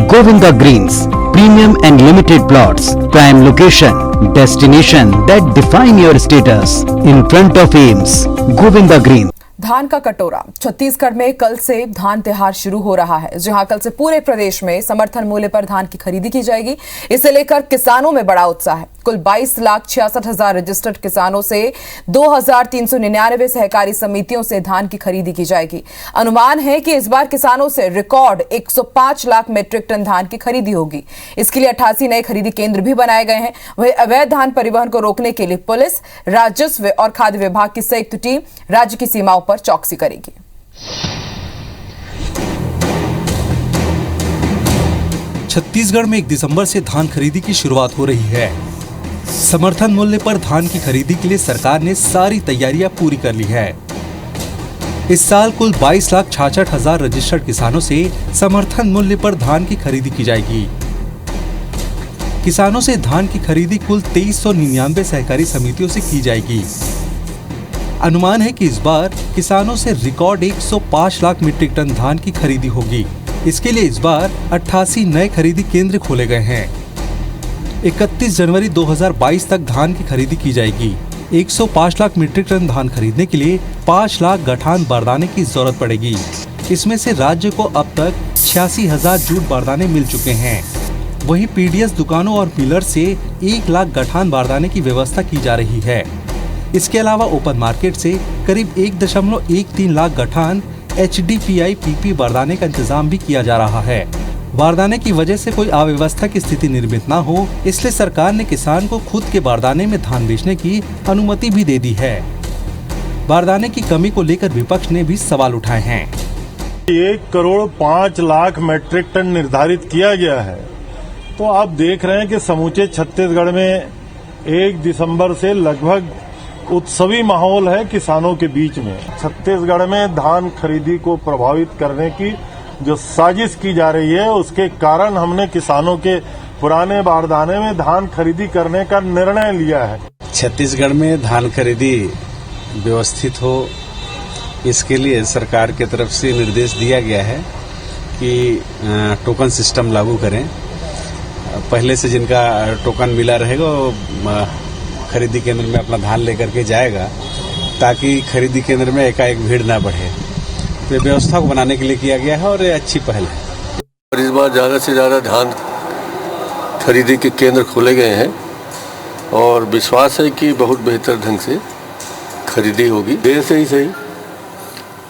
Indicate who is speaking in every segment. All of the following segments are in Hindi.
Speaker 1: Govinda Greens, premium and limited plots, prime location, destination that define your status. In front of Ames, Govinda Greens.
Speaker 2: धान का कटोरा। छत्तीसगढ़ में कल से धान त्योहार शुरू हो रहा है, जहां कल से पूरे प्रदेश में समर्थन मूल्य पर धान की खरीदी की जाएगी। इसे लेकर किसानों में बड़ा उत्साह है। कुल 22,66,000 रजिस्टर्ड किसानों से 2,399 सहकारी समितियों से धान की खरीदी की जाएगी। अनुमान है कि इस बार किसानों से रिकॉर्ड 105 लाख मीट्रिक टन धान की खरीदी होगी। इसके लिए 88 नए खरीदी केंद्र भी बनाए गए हैं। वहीं अवैध धान परिवहन को रोकने के लिए पुलिस, राजस्व और खाद्य विभाग की संयुक्त टीम राज्य की सीमाओं पर चौकसी करेगी।
Speaker 3: छत्तीसगढ़ में 1 दिसंबर से धान खरीदी की शुरुआत हो रही है। समर्थन मूल्य पर धान की खरीदी के लिए सरकार ने सारी तैयारियां पूरी कर ली है। इस साल कुल 22,66,000 रजिस्टर्ड किसानों से समर्थन मूल्य पर धान की खरीदी की जाएगी। किसानों से धान की खरीदी कुल 2399 सहकारी समितियों से की जाएगी। अनुमान है कि इस बार किसानों से रिकॉर्ड 105 लाख मीट्रिक टन धान की खरीदी होगी। इसके लिए इस बार 88 नए खरीदी केंद्र खोले गए हैं। 31 जनवरी 2022 तक धान की खरीदी की जाएगी। 105 लाख मीट्रिक टन धान खरीदने के लिए 5 लाख गठान बारदाने की जरूरत पड़ेगी। इसमें से राज्य को अब तक 86,000 जूट बारदाने मिल चुके हैं। वहीं पीडीएस दुकानों और मिलर से 1 लाख गठान बारदाने की व्यवस्था की जा रही है। इसके अलावा ओपन मार्केट से करीब 1.13 लाख गठान HDPI PP बारदाने का इंतजाम भी किया जा रहा है। बारदाने की वजह से कोई अव्यवस्था की स्थिति निर्मित न हो, इसलिए सरकार ने किसान को खुद के बारदाने में धान बेचने की अनुमति भी दे दी है। बारदाने की कमी को लेकर विपक्ष ने भी सवाल उठाए हैं।
Speaker 4: 1,05,00,000 मीट्रिक टन निर्धारित किया गया है, तो आप देख रहे हैं कि समूचे छत्तीसगढ़ में 1 दिसंबर से लगभग उत्सवी माहौल है किसानों के बीच में। छत्तीसगढ़ में धान खरीदी को प्रभावित करने की जो साजिश की जा रही है, उसके कारण हमने किसानों के पुराने बारदाने में धान खरीदी करने का निर्णय लिया है।
Speaker 5: छत्तीसगढ़ में धान खरीदी व्यवस्थित हो, इसके लिए सरकार की तरफ से निर्देश दिया गया है कि टोकन सिस्टम लागू करें। पहले से जिनका टोकन मिला रहेगा वो खरीदी केंद्र में अपना धान लेकर के जाएगा, ताकि खरीदी केंद्र में एकाएक भीड़ ना बढ़े। तो व्यवस्था को बनाने के लिए किया गया है और ये अच्छी पहल है।
Speaker 6: और इस बार ज़्यादा से ज़्यादा धान खरीदी के केंद्र खोले गए हैं और विश्वास है कि बहुत बेहतर ढंग से खरीदी होगी। देर से ही सही,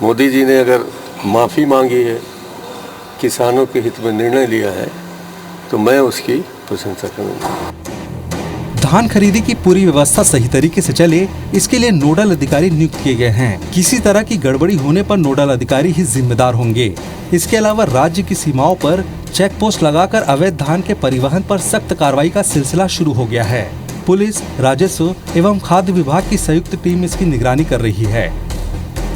Speaker 6: मोदी जी ने अगर माफ़ी मांगी है, किसानों के हित में निर्णय लिया है, तो मैं उसकी प्रशंसा करूँगा।
Speaker 3: धान खरीदी की पूरी व्यवस्था सही तरीके से चले, इसके लिए नोडल अधिकारी नियुक्त किए गए हैं। किसी तरह की गड़बड़ी होने पर नोडल अधिकारी ही जिम्मेदार होंगे। इसके अलावा राज्य की सीमाओं पर चेक पोस्ट लगाकर अवैध धान के परिवहन पर सख्त कार्रवाई का सिलसिला शुरू हो गया है। पुलिस, राजस्व एवं खाद्य विभाग की संयुक्त टीम इसकी निगरानी कर रही है।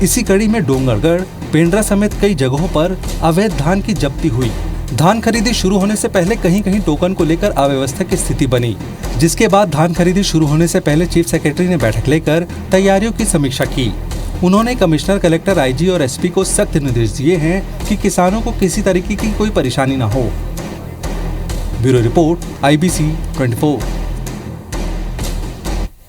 Speaker 3: इसी कड़ी में डोंगरगढ़, पेंड्रा समेत कई जगहों पर अवैध धान की जब्ती हुई। धान खरीदी शुरू होने से पहले कहीं कहीं टोकन को लेकर अव्यवस्था की स्थिति बनी, जिसके बाद धान खरीदी शुरू होने से पहले चीफ सेक्रेटरी ने बैठक लेकर तैयारियों की समीक्षा की। उन्होंने कमिश्नर, कलेक्टर, आईजी और एसपी को सख्त निर्देश दिए हैं कि किसानों को किसी तरीके की कोई परेशानी न हो। Bureau report, IBC 24।